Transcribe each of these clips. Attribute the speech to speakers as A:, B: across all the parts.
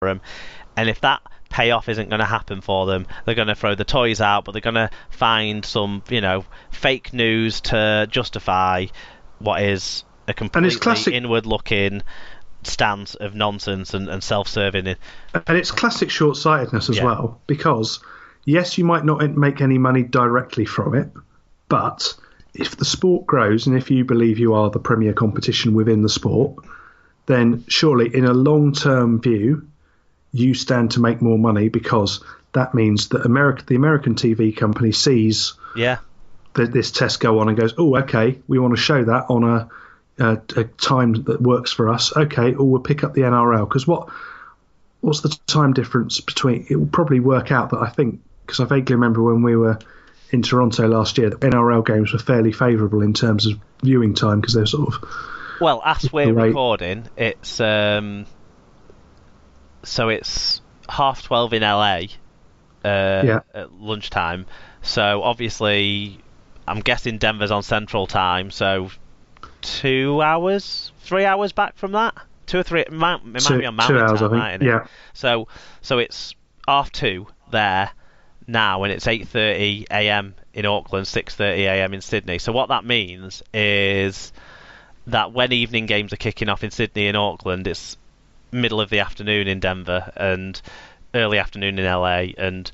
A: them. And if that payoff isn't going to happen for them, they're going to throw the toys out, but they're going to find some, fake news to justify what is a completely inward-looking stance of nonsense and self-serving.
B: And it's classic short-sightedness as well, because yes, you might not make any money directly from it, but if the sport grows and if you believe you are the premier competition within the sport, then surely in a long-term view, you stand to make more money, because that means that the American TV company sees this test go on and goes, oh, okay, we want to show that on a time that works for us. Okay, or we'll pick up the NRL, because what's the time difference between? It will probably work out that, I think, because I vaguely remember when we were in Toronto last year, the NRL games were fairly favourable in terms of viewing time, because they're sort of...
A: Well, as we're recording, it's so it's 12:30 in LA at lunchtime. So obviously, I'm guessing Denver's on Central Time. So 2 hours, 3 hours back from that, 2 or 3. It might be on Mountain
B: 2 hours,
A: Time,
B: I think.
A: Yeah. So it's 2:30 there now, and it's 8:30 a.m. in Auckland, 6:30 a.m. in Sydney. So what that means is that when evening games are kicking off in Sydney and Auckland, it's middle of the afternoon in Denver and early afternoon in LA and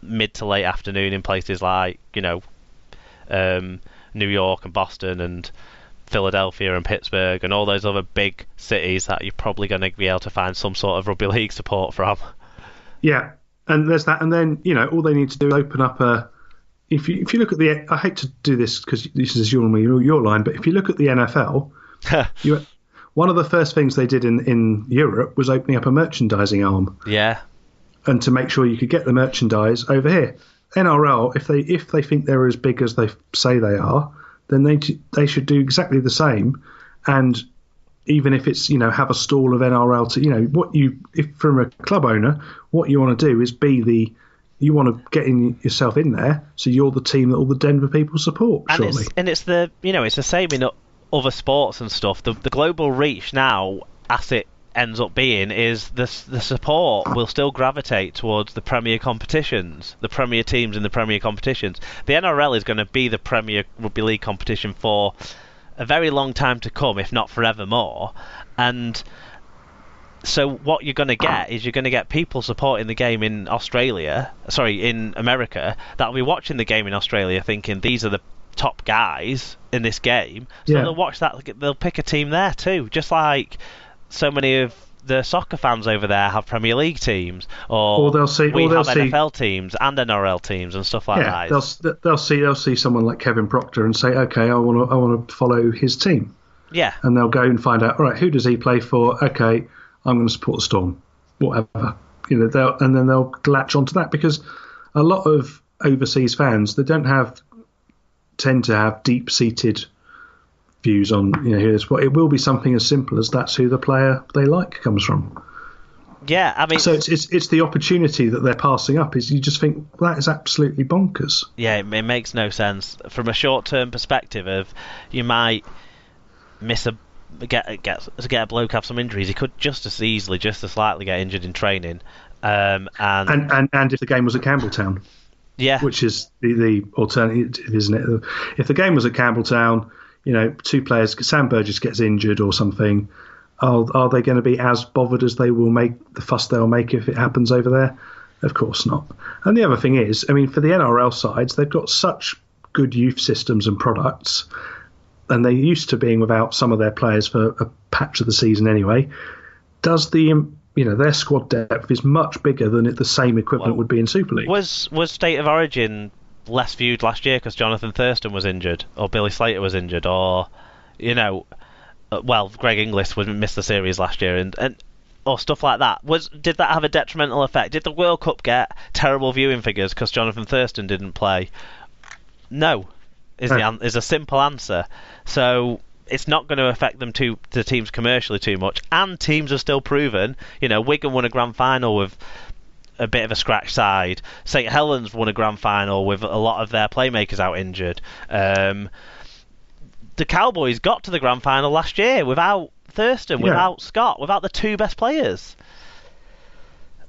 A: mid to late afternoon in places like, New York and Boston and Philadelphia and Pittsburgh and all those other big cities that you're probably going to be able to find some sort of rugby league support from.
B: Yeah, and there's that, and then all they need to do is open up a. If you look at the, I hate to do this because this is your line, but if you look at the NFL, one of the first things they did in Europe was opening up a merchandising arm.
A: Yeah.
B: And to make sure you could get the merchandise over here. NRL, if they think they're as big as they say they are, then they should do exactly the same. And even if it's have a stall of NRL to if from a club owner, what you want to do is you want to get yourself in there, so you're the team that all the Denver people support. Surely.
A: It's the it's the same in other sports and stuff. The global reach now, as it ends up being, is the support will still gravitate towards the premier competitions, the premier teams in the premier competitions. The NRL is going to be the premier rugby league competition for a very long time to come, if not forevermore. And so what you're going to get is you're going to get people supporting the game in America, that'll be watching the game in Australia thinking these are the top guys in this game. So they'll watch that, they'll pick a team there too, just like so many of the soccer fans over there have Premier League teams, or they'll see NFL teams and NRL teams and stuff like that.
B: They'll see someone like Kevin Proctor and say, okay, I want to follow his team.
A: Yeah.
B: And they'll go and find out, all right, who does he play for? Okay, I'm going to support the Storm, whatever. And then they'll latch onto that, because a lot of overseas fans, they tend to have deep-seated views on here's what it will be. Something as simple as that's who the player they like comes from.
A: Yeah, I mean,
B: so it's the opportunity that they're passing up. Is you just think, well, that is absolutely bonkers.
A: Yeah, it makes no sense from a short-term perspective. Of you might miss get a bloke have some injuries. He could just as slightly get injured in training. And if the game was at Campbelltown, which is the alternative, isn't it? If the game was at Campbelltown, two players, Sam Burgess gets injured or something, are they going to be as bothered as they will make the fuss they'll make if it happens over there? Of course not. And the other thing is, I mean, for the NRL sides, they've got such good youth systems and products, and they're used to being without some of their players for a patch of the season anyway. Does their squad depth is much bigger than the same equivalent would be in Super League. Was State of Origin less viewed last year because Jonathan Thurston was injured, or Billy Slater was injured, or Greg Inglis missed the series last year, and or stuff like that? Did that have a detrimental effect? Did the World Cup get terrible viewing figures because Jonathan Thurston didn't play? No, is a simple answer. So it's not going to affect the teams commercially too much, and teams are still proven. Wigan won a grand final with a bit of a scratch side. St Helens won a grand final with a lot of their playmakers out injured. The Cowboys got to the grand final last year without Thurston, without Scott, without the two best players.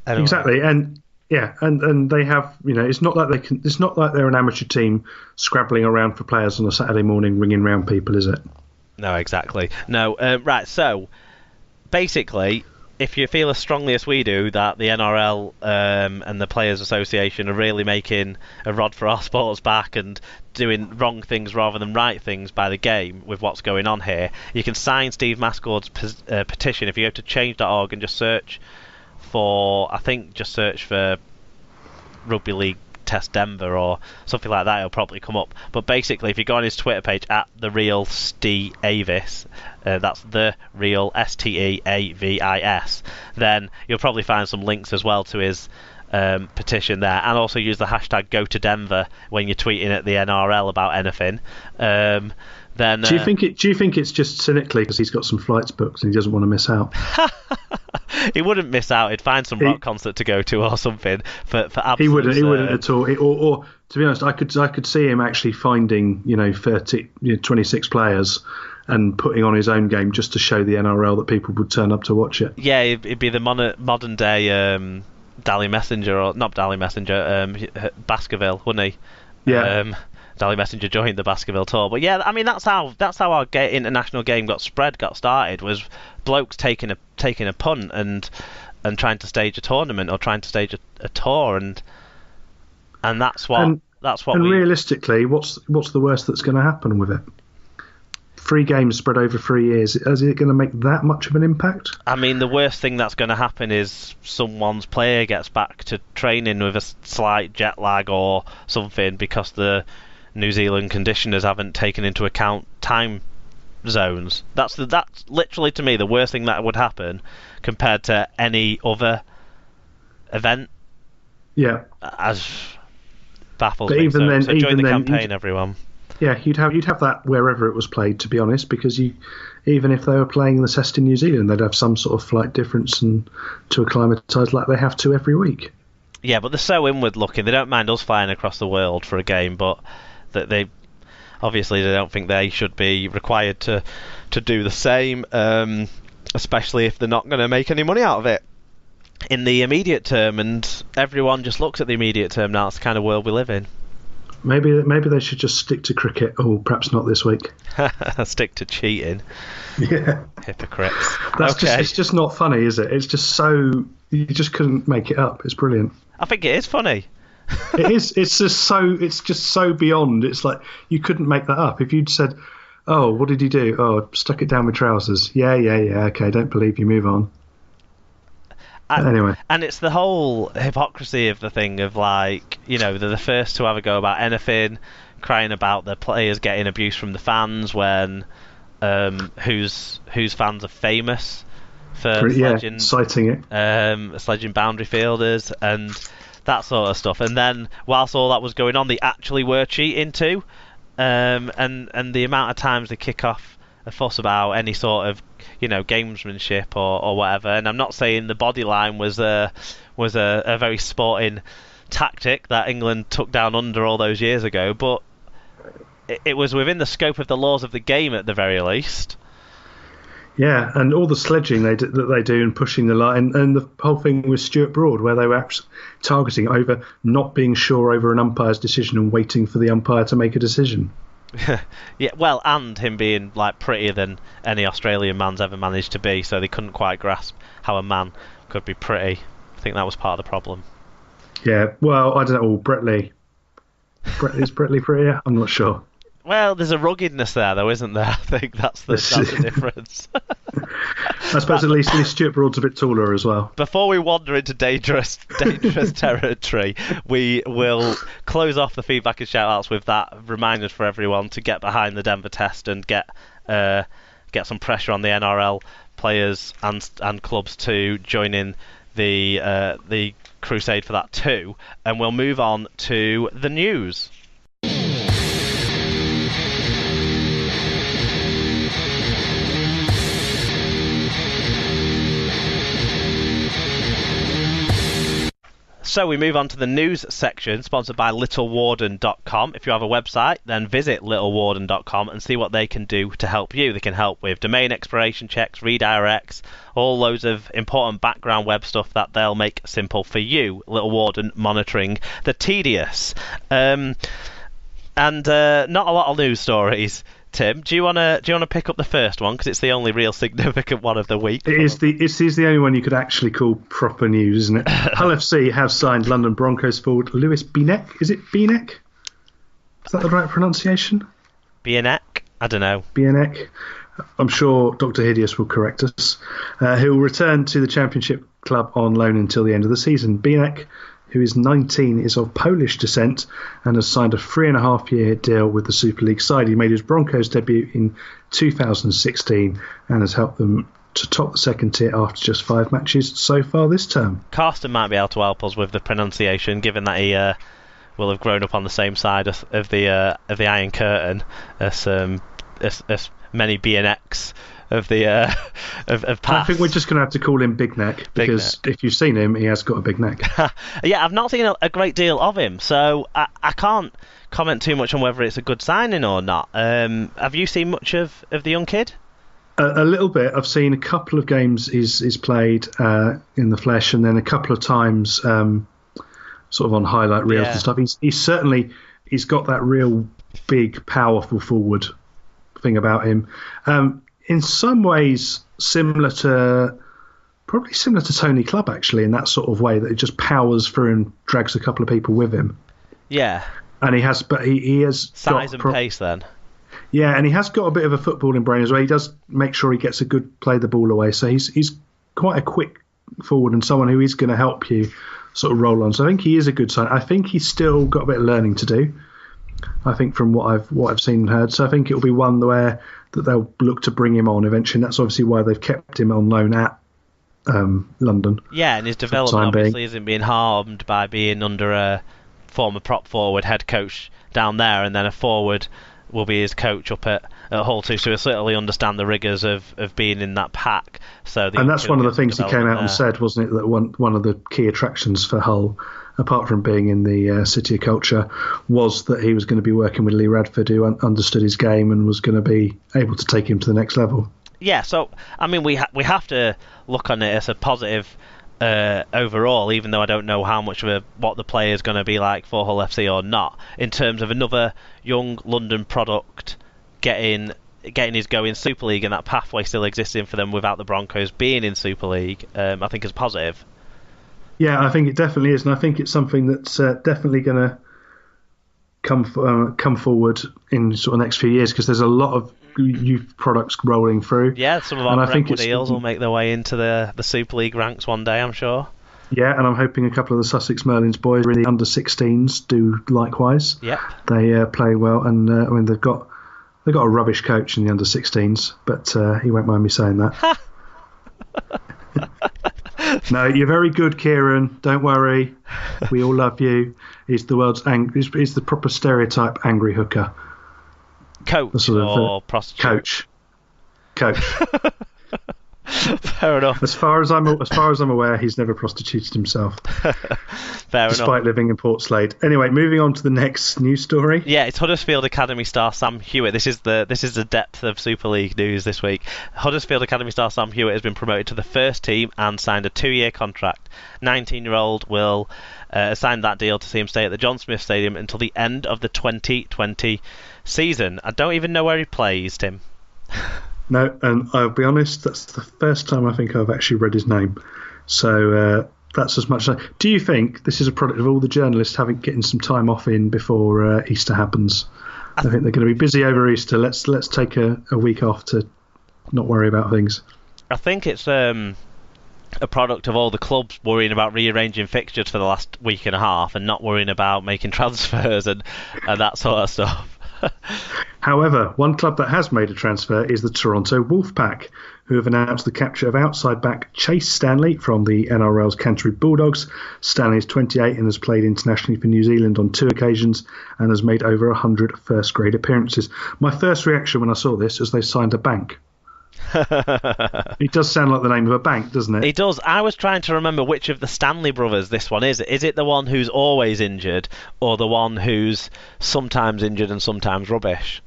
A: Anyway.
B: Exactly, and they have, it's not like it's not like they're an amateur team scrabbling around for players on a Saturday morning, ringing round people, is it?
A: No, exactly. No, right. So basically, if you feel as strongly as we do that the NRL and the Players Association are really making a rod for our sports back and doing wrong things rather than right things by the game with what's going on here, you can sign Steve Mascord's petition if you go to change.org and just search for Rugby League Test Denver or something like that. It'll probably come up. But basically, if you go on his Twitter page at the real Steve Avis, that's the real STEAVIS, then you'll probably find some links as well to his petition there, and also use the hashtag #GoToDenver when you're tweeting at the NRL about anything. Then
B: do you think it's just cynically because he's got some flights booked and he doesn't want to miss out?
A: He wouldn't miss out. He'd find some rock concert to go to or something for absolute.
B: He wouldn't at all. Or to be honest, I could see him actually finding 26 players and putting on his own game just to show the NRL that people would turn up to watch it.
A: Yeah, it'd be the modern day Dally Messenger, or not Dally Messenger, Baskerville, wouldn't he?
B: Yeah.
A: Dally Messenger joined the Baskerville tour, but yeah, I mean that's how our international game got started, was blokes taking a punt and trying to stage a tournament or trying to stage a tour, and that's what
B: realistically, what's the worst that's going to happen with it? 3 games spread over 3 years. Is it going to make that much of an impact?
A: I mean, the worst thing that's going to happen is someone's player gets back to training with a slight jet lag or something because the New Zealand conditioners haven't taken into account time zones. That's literally, to me, the worst thing that would happen compared to any other event.
B: Yeah.
A: As baffles
B: but
A: me.
B: Even then,
A: so join the campaign, everyone.
B: Yeah, you'd have that wherever it was played, to be honest, because even if they were playing in the Test in New Zealand, they'd have some sort of flight difference and to acclimatise like they have to every week.
A: Yeah, but they're so inward looking. They don't mind us flying across the world for a game, but that they don't think they should be required to do the same, especially if they're not going to make any money out of it in the immediate term. And everyone just looks at the immediate term now. It's the kind of world we live in.
B: Maybe they should just stick to cricket, or perhaps not this week.
A: Stick to cheating.
B: Yeah.
A: Hypocrites.
B: It's just not funny, is it? It's just so... You just couldn't make it up. It's brilliant.
A: I think it is funny.
B: It is. It's just so beyond. It's like you couldn't make that up. If you'd said, "Oh, what did he do? Oh, stuck it down with trousers." Yeah. Okay, don't believe you. Move on. Anyway.
A: And it's the whole hypocrisy of the thing of they're the first to have a go about anything, crying about the players getting abuse from the fans when whose fans are famous for sledging,
B: citing it,
A: sledging boundary fielders and that sort of stuff. And then whilst all that was going on, they actually were cheating too, and the amount of times they kick off a fuss about any sort of gamesmanship or whatever. And I'm not saying the body line was a very sporting tactic that England took down under all those years ago, but it was within the scope of the laws of the game at the very least.
B: Yeah, and all the sledging that they do and pushing the line, and the whole thing with Stuart Broad, where they were targeting over not being sure over an umpire's decision and waiting for the umpire to make a decision.
A: Yeah, well, and him being prettier than any Australian man's ever managed to be, so they couldn't quite grasp how a man could be pretty. I think that was part of the problem.
B: Yeah, well, I don't know. Brett Lee. Is Brett Lee prettier? I'm not sure.
A: Well, there's a ruggedness there, though, isn't there? I think that's the difference.
B: I suppose at least Stuart Broad's a bit taller as well.
A: Before we wander into dangerous territory, we will close off the feedback and shout-outs with that reminder for everyone to get behind the Denver Test and get some pressure on the NRL players and clubs to join in the crusade for that too. And we'll move on to the news. So we move on to the news section, sponsored by littlewarden.com. If you have a website, then visit littlewarden.com and see what they can do to help you. They can help with domain expiration checks, redirects, all loads of important background web stuff that they'll make simple for you. Little Warden monitoring the tedious. And not a lot of news stories. Tim, do you want to pick up the first one, because it's the only real significant one of the week?
B: It is the only one you could actually call proper news, isn't it? Hull FC have signed London Broncos forward Lewis Binek. Is it Binek? Is that the right pronunciation?
A: Binek? I don't know.
B: Binek. I'm sure Dr. Hideous will correct us. He'll return to the Championship club on loan until the end of the season. Binek, who is 19, is of Polish descent and has signed a 3.5-year deal with the Super League side. He made his Broncos debut in 2016 and has helped them to top the second tier after just 5 matches so far this term.
A: Carsten might be able to help us with the pronunciation, given that he will have grown up on the same side of the Iron Curtain as many BNX of the of past.
B: I think we're just going to have to call him Big Neck, because if you've seen him, he has got a big neck.
A: Yeah, I've not seen a great deal of him, so I can't comment too much on whether it's a good signing or not. Have you seen much of the young kid?
B: A little bit. I've seen a couple of games he's played in the flesh, and then a couple of times sort of on highlight reels and stuff. He's got that real big, powerful forward thing about him. In some ways, probably similar to Tony Clubb, actually, in that sort of way, that it just powers through and drags a couple of people with him.
A: Yeah.
B: And he has
A: size and pace then.
B: Yeah, and he has got a bit of a footballing brain as well. He does make sure he gets a good play the ball away. So he's quite a quick forward and someone who is going to help you sort of roll on. So I think he is a good sign. I think he's still got a bit of learning to do, I think, from what I've seen and heard. So I think it'll be one where that they'll look to bring him on eventually. And that's obviously why they've kept him on loan at London.
A: Yeah, and his development obviously isn't being harmed by being under a former prop forward head coach down there, and then a forward will be his coach up at Hull too. So he'll certainly understand the rigours of being in that pack. And
B: that's one of the things he came out and said, wasn't it? That one of the key attractions for Hull, apart from being in the City of Culture, was that he was going to be working with Lee Radford, who understood his game and was going to be able to take him to the next level. Yeah,
A: so I mean, we have to look on it as a positive overall, even though I don't know how much of what the player is going to be like for Hull FC or not, in terms of another young London product getting his go in Super League, and that pathway still existing for them without the Broncos being in Super League. I think is positive.
B: Yeah, I think it definitely is, and I think it's something that's definitely going to come forward in sort of next few years, because there's a lot of youth products rolling through.
A: Yeah, some of our Brentwood Eels will make their way into the Super League ranks one day, I'm sure. Yeah,
B: and I'm hoping a couple of the Sussex Merlins boys in the under-16s do likewise.
A: Yep.
B: They play well, and I mean they've got a rubbish coach in the under-16s, but he won't mind me saying that. No, you're very good, Kieran. Don't worry. We all love you. He's the world's he's the proper stereotype angry hooker.
A: Coach or prostitute?
B: Coach.
A: Fair enough.
B: As far as I'm aware, he's never prostituted himself.
A: Fair
B: despite
A: enough.
B: living in Port Slade. Anyway, moving on to the next news story.
A: Yeah, it's Huddersfield Academy star Sam Hewitt. This is the depth of Super League news this week. Huddersfield Academy star Sam Hewitt has been promoted to the first team and signed a 2-year contract. 19-year-old will sign that deal to see him stay at the John Smith Stadium until the end of the 2020 season. I don't even know where he plays, Tim.
B: No, and I'll be honest, that's the first time I think I've actually read his name. So that's as much as do you think this is a product of all the journalists getting some time off in before Easter happens? I think they're going to be busy over Easter. Let's take a week off to not worry about things.
A: I think it's a product of all the clubs worrying about rearranging fixtures for the last week and a half and not worrying about making transfers and that sort of stuff.
B: However, one club that has made a transfer is the Toronto Wolfpack, who have announced the capture of outside back Chase Stanley from the NRL's Canterbury Bulldogs. Stanley is 28 and has played internationally for New Zealand on 2 occasions and has made over 100 first-grade appearances. My first reaction when I saw this is they signed a bank. It does sound like the name of a bank, doesn't it?
A: It does. I was trying to remember which of the Stanley brothers this one is. Is it the one who's always injured, or the one who's sometimes injured and sometimes rubbish?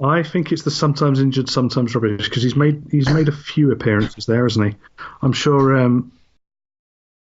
B: I think it's the sometimes injured, sometimes rubbish, because he's made a few appearances there, hasn't he? I'm sure